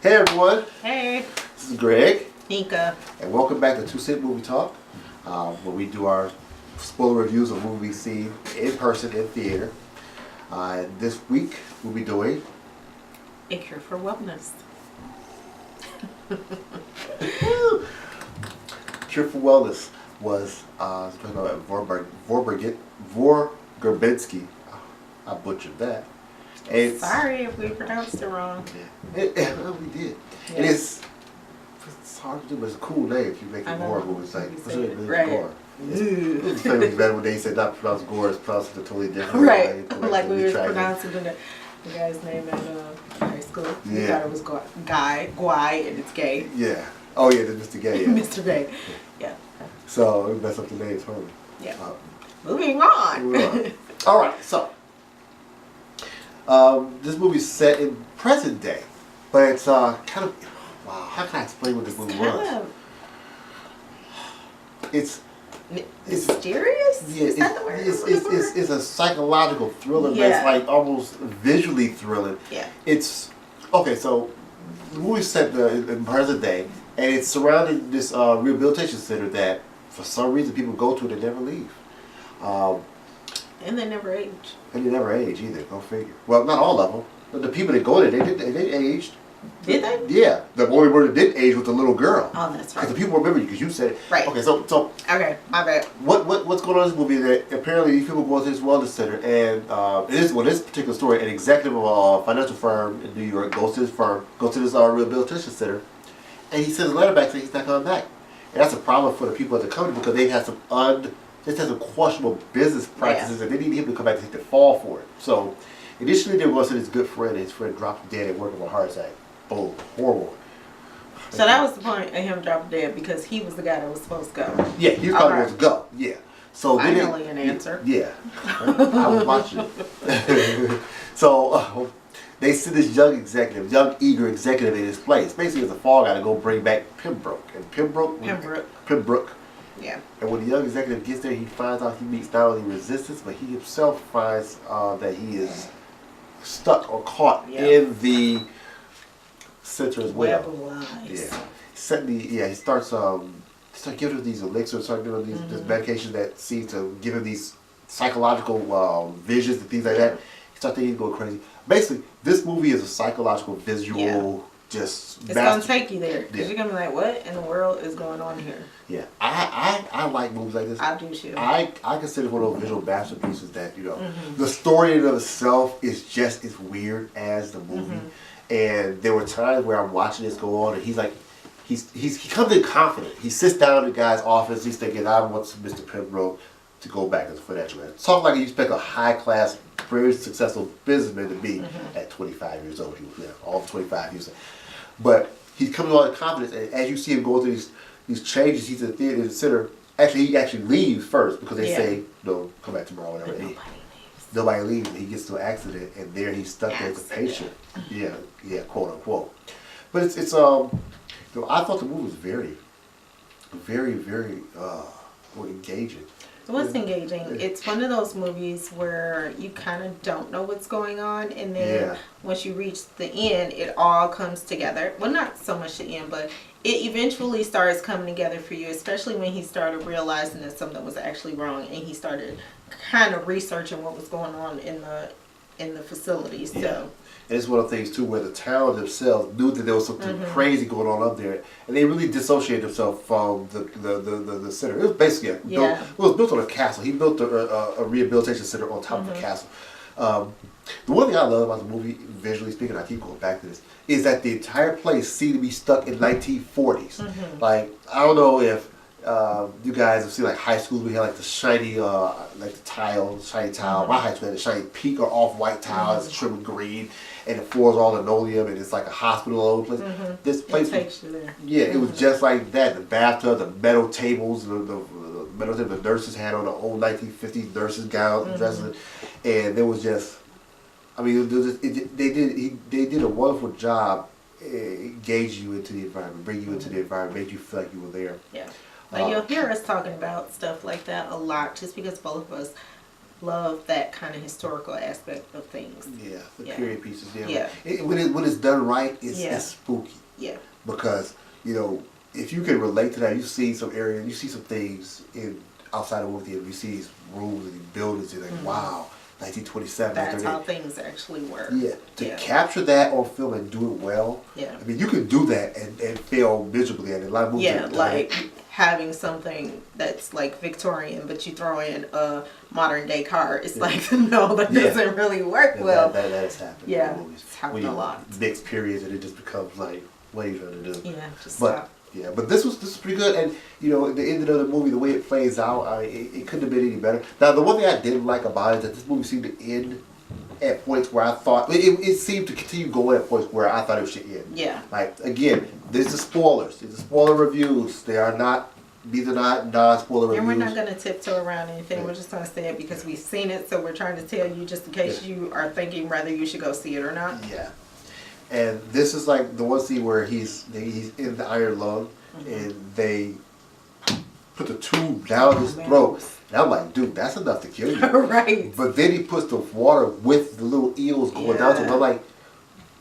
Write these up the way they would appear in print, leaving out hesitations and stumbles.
Hey everyone, Hey, this is Greg, Nika. and welcome back to Two Cent Movie Talk, where we do our spoiler reviews of movies we've seen in person in theater. This week we'll be doing A Cure for Wellness. Cure for Wellness was Verbinski. I butchered that. It's, Sorry if we pronounced it wrong. we did. Yeah. It's hard to do, but it's a cool name if you make it Gore. It's like, what's your name? Right. Gore. It's funny better when they said not pronounce Gore, it's pronounced a totally different Right. way. Like we were pronouncing the guy's name in high school. We Yeah. thought it was Guy, and it's gay. Yeah. Oh yeah, that's Mr. Gay. Yeah. Mr. Gay. Yeah. So we messed up the names, huh? Yeah. Moving on. All right. So this movie's set in present day, but it's kind of wow. How can I explain what this movie was? It's mysterious? Yeah, Is that the word? it's a psychological thriller Yeah. that's like almost visually thrilling. Yeah. It's okay. So the movie's set in present day, and it's surrounding this rehabilitation center that, for some reason, people go to and they never leave. And they never age. And they never age either. Go figure. Well, not all of them. But the people that go there, they aged. Did they? Yeah. The only one that did age was the little girl. Oh, that's right. Because the people remember you because you said it. Right. Okay. So Okay, my bad. what's going on in this movie? That apparently these people go to this wellness center, and this particular story, an executive of a financial firm in New York goes to this rehabilitation center, and he sends a letter back saying he's not coming back, and that's a problem for the people at the company because they have some questionable business practices, and they need him to come back to take the fall for it. So initially they were going to send his good friend, and his friend dropped dead at work of a heart attack. Boom, horrible. So that was the point of him dropping dead because he was the guy that was supposed to go. Yeah, he was probably supposed to go. Yeah. So finally an answer. Yeah, I was watching. So they send this young eager executive in his place. Basically, as a fall guy to go bring back Pembroke. Pembroke. Yeah. And when the young executive gets there, he finds out he meets not only resistance, but he himself finds that he is stuck or caught in the center as well. Web of lies. Yeah. He starts giving him these elixirs, start giving him this medication that seems to give him these psychological visions and things like that. He starts thinking he's going crazy. Basically, this movie is a psychological visual. It's gonna take you there because you're gonna be like, "What in the world is going on here?" Yeah, I like movies like this. I do too. I consider it one of those visual masterpieces that the story in of itself is just as weird as the movie. And there were times where I'm watching this go on, and he's like, he comes in confident. He sits down in the guy's office. He's thinking, "I want Mr. Pembroke to go back as a financial man." Talk like you expect a high class, very successful businessman to be at 25 years old. He was all 25 years old. But he's coming on with confidence, and as you see him go through these changes, he's at the center. Actually, he actually leaves first because they say, "No, come back tomorrow," whatever. Nobody leaves. And he gets to an accident, and there he's stuck there as a patient. Yeah, quote unquote. But it's I thought the movie was very, very, very engaging. It was engaging. It's one of those movies where you kind of don't know what's going on, and then once you reach the end, it all comes together. Well, not so much the end, but it eventually starts coming together for you, especially when he started realizing that something was actually wrong, and he started kind of researching what was going on in the facility. So. And it's one of the things too where the town themselves knew that there was something crazy going on up there, and they really dissociated themselves from the center. It was basically it was built on a castle. He built a rehabilitation center on top of the castle. The one thing I love about the movie, visually speaking, I keep going back to this, is that the entire place seemed to be stuck in 1940s. Like, I don't know if you guys have seen like high schools, we had like the shiny, like the shiny tile. My high school had a shiny pink or off-white tile, it's trimmed with green, and the floors are all linoleum, and it's like a hospital all over the place. This place, it was just like that. The bathtub, the metal tables, the metal tables the nurses had on the old 1950s nurses gown dresses, and there was just, I mean, they did a wonderful job engage you into the environment, bring you into the environment, make you feel like you were there. Yeah. Like you'll hear us talking about stuff like that a lot just because both of us love that kind of historical aspect of things. Yeah. the period pieces. Yeah. When it's done right, it's spooky. Yeah. Because if you can relate to that, you see some areas, you see some things outside of movie theater. You see these rooms and these buildings. You're like, wow, 1927. That's how things actually work. Yeah. To capture that on film and do it well. Yeah. I mean, you can do that and fail miserably at it. A lot of movies. Yeah, like having something that's like Victorian, but you throw in a modern day car. It's like, no, that doesn't really work well. That has happened. Yeah, in movies. it's happened a lot. Mix periods and it just becomes like, what are you trying to do? Yeah, just stop. Yeah, but this was pretty good, and at the end of the movie, the way it plays out, it couldn't have been any better. Now, the one thing I didn't like about it is that this movie seemed to end at points where I thought it seemed to continue going at points where I thought it should end. Yeah. Like again, these are spoilers. These are spoiler reviews. These are not non-spoiler reviews. And we're not going to tiptoe around anything. Yeah. We're just going to say it because we've seen it, so we're trying to tell you just in case you are thinking whether you should go see it or not. Yeah. And this is like the one scene where he's in the iron lung, and they put the tube down his throat. And I'm like, dude, that's enough to kill you. Right. But then he puts the water with the little eels going down to him. I'm like,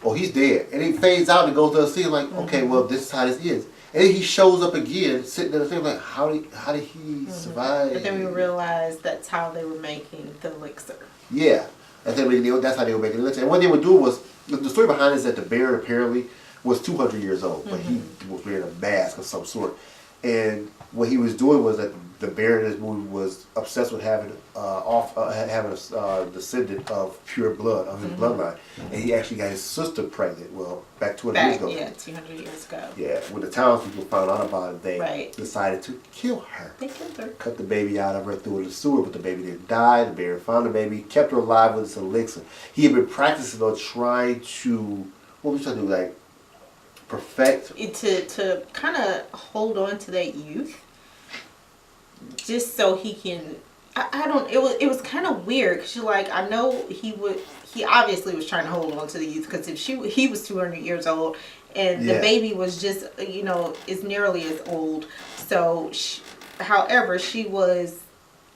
oh, he's dead. And he fades out and goes to the scene like, okay, well, this is how this is. And then he shows up again, sitting in the thing like, how did he survive? But then we realized that's how they were making the elixir. Yeah. That's how they were making the elixir. And what they would do was, the story behind it is that the Baron apparently was 200 years old, but he was wearing a mask of some sort. And what he was doing was that the Baron in this movie was obsessed with having a descendant of pure blood, of his bloodline. And he actually got his sister pregnant, back 200 years ago. Yeah, 200 years ago. Yeah, when the townspeople found out about it, they decided to kill her. They killed her. Cut the baby out of her, threw her in the sewer, but the baby didn't die. The Baron found the baby, kept her alive with this elixir. He had been practicing on trying to, what was he trying to do, like, perfect? To kind of hold on to that youth. Just so he can, it was kind of weird because you're like, I know he obviously was trying to hold on to the youth because if he was 200 years old and the baby was just, is nearly as old. So, however, she was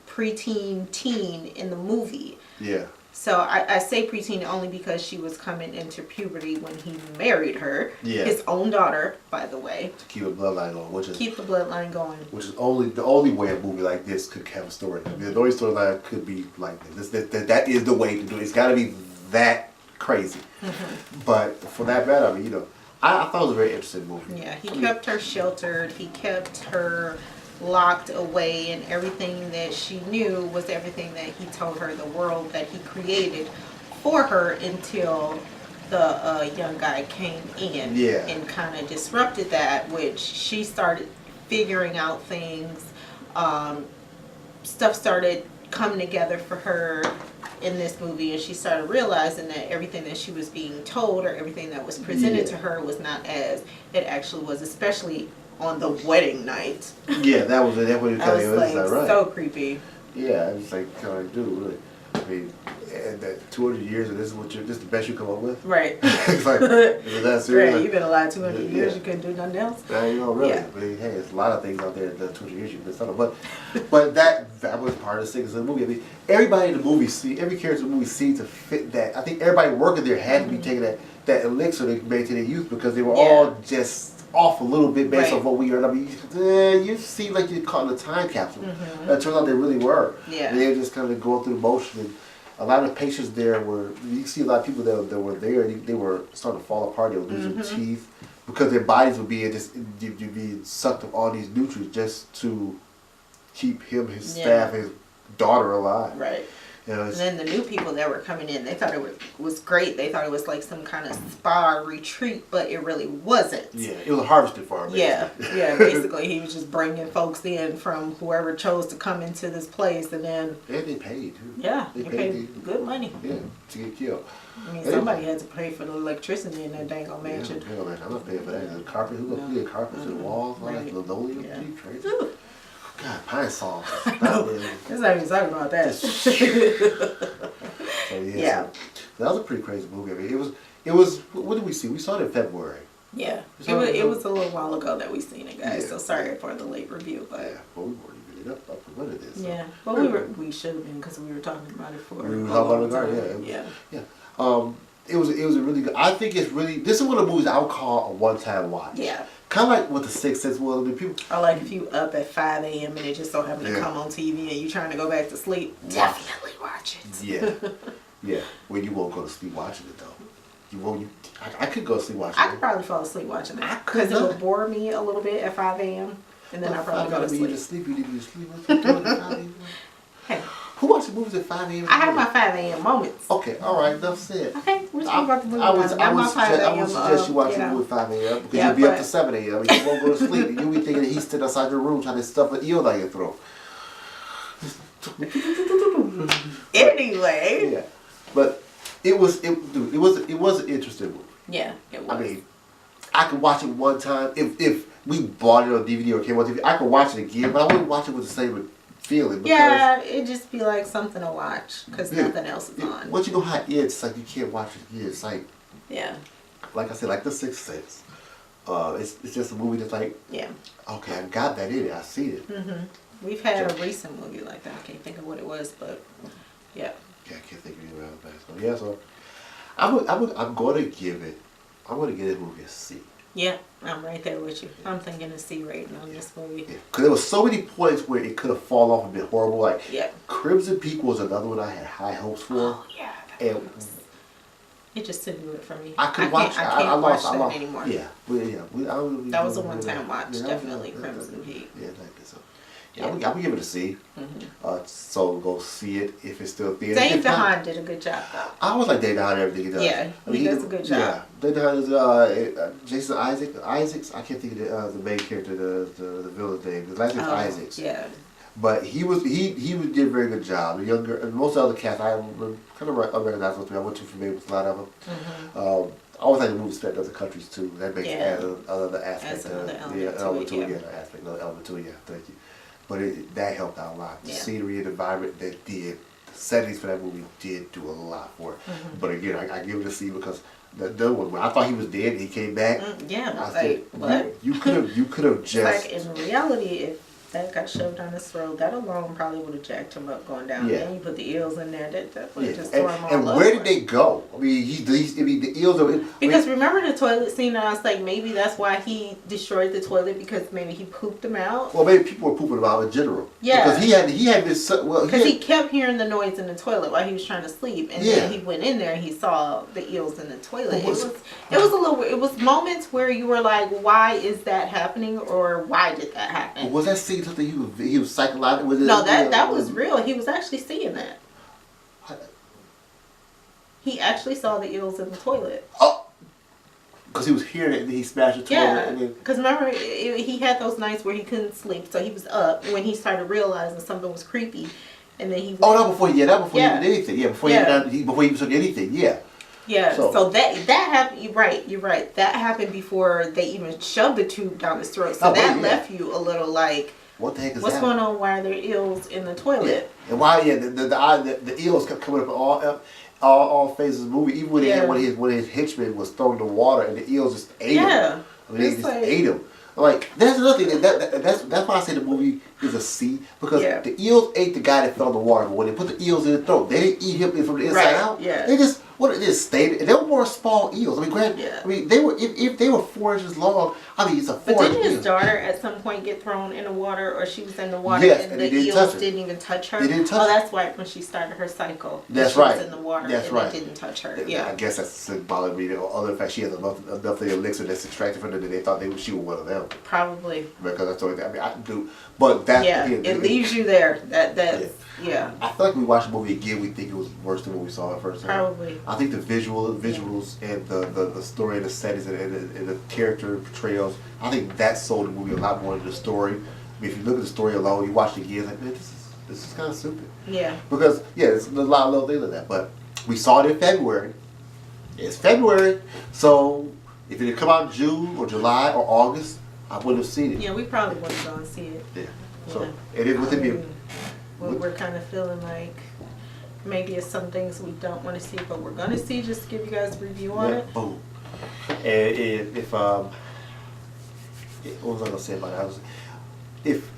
preteen, teen in the movie. Yeah. So I say preteen only because she was coming into puberty when he married her. Yeah. His own daughter, by the way. To keep the bloodline going, keep the bloodline going. Which is the only way a movie like this could have a story. I mean, the only storyline could be like this. That is the way to do it. It's got to be that crazy. But for that matter, I mean, I thought it was a very interesting movie. Yeah, he kept her sheltered. He kept her locked away, and everything that she knew was everything that he told her, the world that he created for her, until the young guy came in and kind of disrupted that, which she started figuring out things. Stuff started coming together for her in this movie, and she started realizing that everything that she was being told or everything that was presented to her was not as it actually was, especially on the wedding night. Yeah, that was it. That was like, right. So creepy. Yeah, it's like, kind of, dude, really. I mean, and that 200 years, and this is the best you come up with? Right. It's like, is that serious? Right, you've been alive 200 years, you couldn't do nothing else? Really. Yeah. But hey, there's a lot of things out there that 200 years you missed out on. But that was part of the sickness of the movie. I mean, everybody in the movie, every character in the movie seemed to fit that. I think everybody working there had to be taking that elixir to maintain their youth, because they were all just off a little bit based on what we heard. I mean, you seem like you're caught in a time capsule. It turns out they really were. Yeah. And they were just kind of going through the motion. And a lot of the patients there you see a lot of people that were there, they were starting to fall apart. They were losing teeth because their bodies were being sucked of all these nutrients just to keep him, his staff, his daughter alive. Right. And then the new people that were coming in, they thought it was great. They thought it was like some kind of spa retreat, but it really wasn't. Yeah, it was a harvesting farm. Basically. Yeah. Basically, he was just bringing folks in from whoever chose to come into this place, and then. And they paid too. Yeah, they paid good money. Yeah, to get killed. I mean, somebody had to pay for the electricity in that dang old mansion. Yeah, man, I'm not paying for that. The carpet, who gonna put carpet to the walls, all that linoleum, crazy. God, pine saw. Let's not even talk about that. So that was a pretty crazy movie. I mean, it was. What did we see? We saw it in February. Yeah, it was a little while ago that we seen it, guys. So sorry for the late review, but well, we weren't even up for what it is. So. Yeah, well, we should have been because we were talking about it for. We were talking about it. Yeah. it was a really good. I think it's really. This is one of the movies I would call a one-time watch. Yeah. Kind of like what The Sixth Sense was. I mean, people. Or like if you up at 5 a.m. and it just so happened to come on TV and you trying to go back to sleep, definitely watch it. Yeah. Yeah. Well, you won't go to sleep watching it though. You won't. I could go to sleep watching it. I could probably fall asleep watching it because it would bore me a little bit at 5 a.m. and then I'll probably go to sleep. You need to be asleep. What's you doing at 5 a.m.? Hey. Who watches movies at 5 a.m.? I have my 5 a.m. moments. Okay, all right, enough said. Okay, we're talking about the movie. I would suggest you watch a movie at 5 a.m. because you'll be up to 7 a.m. and you won't go to sleep. And you'll be thinking that he's sitting outside your room trying to stuff an eel down your throat. Anyway. Yeah, but it was an interesting movie. Yeah, it was. I mean, I could watch it one time if we bought it on DVD or came on TV. I could watch it again, but I wouldn't watch it with the same feeling. Yeah, it'd just be like something to watch because nothing else is on. Once you know how it is, it's like you can't watch it again. It's like, like I said, like The Sixth Sense. It's just a movie that's like, okay, I got that in it. I see it. Mm-hmm. We've had a recent movie like that. I can't think of what it was, but yeah. Yeah, I can't think of any other bad stuff. Yeah, so I'm gonna give this movie a C. Yeah, I'm right there with you. I'm thinking a C rating on this movie. Yeah, because there was so many points where it could have fallen off and been horrible. Like Crimson Peak was another one I had high hopes for. Oh yeah, and it just didn't do it for me. I couldn't watch. I can't watch that anymore. Yeah, that was a one-time watch. Definitely Crimson Peak. Yeah, like this. So. Yeah, I'm gonna give it a C. So go see it if it's still theater. Dane DeHaan did a good job though. I always like Dane DeHaan everything he does. Yeah, he does a good job. Yeah, Dane DeHaan is Jason Isaacs. I can't think of the main character, the villain's name. His last name is Isaacs. Yeah. But he did a very good job. The younger and most of the cast I kind of unrecognizable to me. I wasn't too familiar with a lot of them. I always like the movies set in other countries too. That makes another aspect. Another element to it. Another element to it. Yeah, thank you. But that helped out a lot. The scenery and the environment that did, the settings for that movie did do a lot for it. But again, I give it a C because the one when I thought he was dead and he came back. I said, what? You could have just like in reality, if that got shoved down his throat, that alone probably would have jacked him up going down. Then you put the eels in there, that would have just thrown him all over. And where did they go? I mean, the eels are... Because remember the toilet scene, and I was like, maybe that's why he destroyed the toilet, because maybe he pooped them out. Well, maybe people were pooping them out in general. Yeah. Because he had this... Because he kept hearing the noise in the toilet while he was trying to sleep, and then he went in there and he saw the eels in the toilet. It was moments where you were like, why is that happening, or why did that happen? Was that scene something he was psychological? No, that was real. He was actually seeing that. He actually saw the eels in the toilet. Oh! Because he was hearing it and he smashed the toilet. Yeah, because remember, he had those nights where he couldn't sleep, so he was up when he started realizing something was creepy, and then he... before he did anything. Yeah, before he even took anything, Yeah, so that happened. You're right. That happened before they even shoved the tube down his throat. So left you a little like, what the heck is what's going on? Why are there eels in the toilet? Yeah. And why? Yeah, the eels kept coming up all phases of the movie. Even when his henchman was thrown in the water and the eels just ate him. I mean, they just ate him. Like, that's another thing. That's why I say the movie is a C, because the eels ate the guy that fell in the water. But when they put the eels in the throat, they didn't eat him from the inside out. Yeah. They just stayed. They were more small eels. I mean, they were if they were 4 inches long. I mean, it's a 4 inch. But didn't his daughter at some point get thrown in the water, or she was in the water and the eels didn't even touch her? They didn't touch her. That's why when she started her cycle. That's she was in the water. That's right. They didn't touch her. I guess that's symbolic. Other than fact, she has enough of the elixir that's extracted from her that they thought she was one of them. Probably. Because that's the only thing. I mean, I do, but that it leaves you there. I feel like we watched the movie again. We think it was worse than when we saw it first time. Probably. I think the visuals and the story and the settings and the character portrayals. I think that sold the movie a lot more than the story. I mean, if you look at the story alone, you watch it again, it's like, man, this is kind of stupid. Yeah. Because there's a lot of little things like that. But we saw it in February. It's February, so if it had come out in June or July or August, I wouldn't have seen it. Yeah, we probably wouldn't go and see it. Yeah. So it is within me. We're kind of feeling like maybe it's some things we don't want to see, but we're going to see, just to give you guys a review on it. Boom. And if what was I going to say about that? If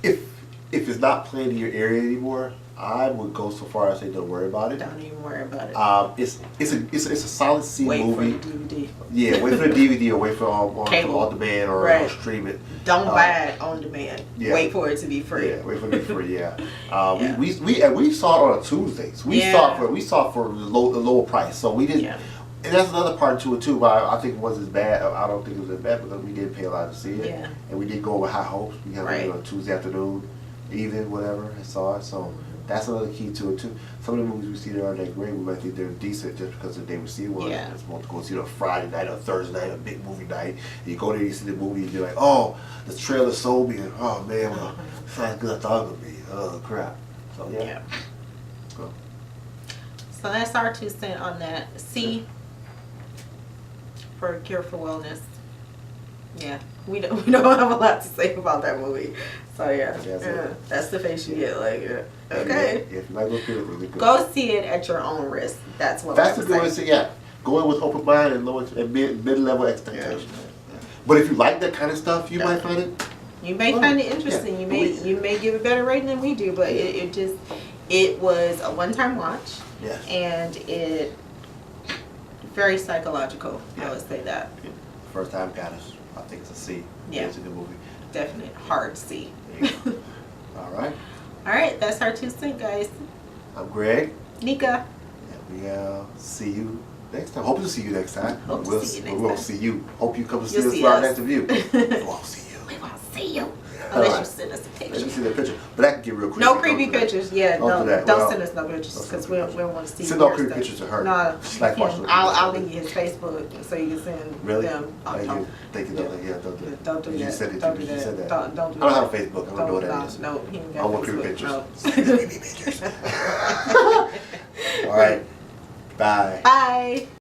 it's not playing in your area anymore, I would go so far as to say don't worry about it. Don't even worry about it. It's a solid C movie. Wait for the DVD. Yeah, wait for the DVD or wait for on demand or stream it. Don't buy it on demand. Yeah. Wait for it to be free. Yeah, wait for it to be free. Yeah. We saw it on a Tuesdays. We saw it for the lower price. So we didn't. Yeah. And that's another part to it too. But I think it wasn't as bad. I don't think it was as bad because we did pay a lot to see it. Yeah. And we did go with high hopes. We had it on Tuesday afternoon, evening, whatever, and saw it. So. That's another key to it too. Some of the movies we see that aren't that great, we might think they're decent just because of the day we see one. Yeah. It's more to go see it on Friday night or Thursday night, a big movie night. And you go there, you see the movie, and you're like, oh, the trailer sold me. And, oh man, well, it's not as good as I thought it would be. Oh crap. So yeah. Cool. So that's our 2 cents on that. C for Cure for Wellness. Yeah, we don't have a lot to say about that movie. So yeah, that's the face you get. Like, okay. Yeah, if you like those people, go see it at your own risk. That's what. That's a good way to say. Yeah, go in with open mind and mid-level expectations. Yeah. But if you like that kind of stuff, you might find it. You may find it interesting. Yeah. You may give it better rating than we do. But it was a one-time watch. Yes. And it very psychological. I would say that. Yeah. First time got us. I think it's a C. Yeah. It's a good movie. Definite hard C. All right. All right. That's our 2 cents, guys. I'm Greg. Nika. And we'll see you next time. Hope to see you next time. We'll see you next time. We'll see you. Hope you come to see us for our next review. We won't see you. We won't see you. Unless you send us a picture. Unless you send a picture. But that can get real creepy. No creepy pictures. Yeah, don't do that. Don't send us no pictures because we don't want to see. Send no creepy pictures to her. No, I'll link you his Facebook so you can send them. Thank you. Don't do that. Don't do that. You said it. Don't do You said that. Don't do that. I don't have a Facebook. I don't know what that is. No, he ain't got I want creepy Facebook. pictures. No. Send me creepy pictures. All right. Bye. Bye.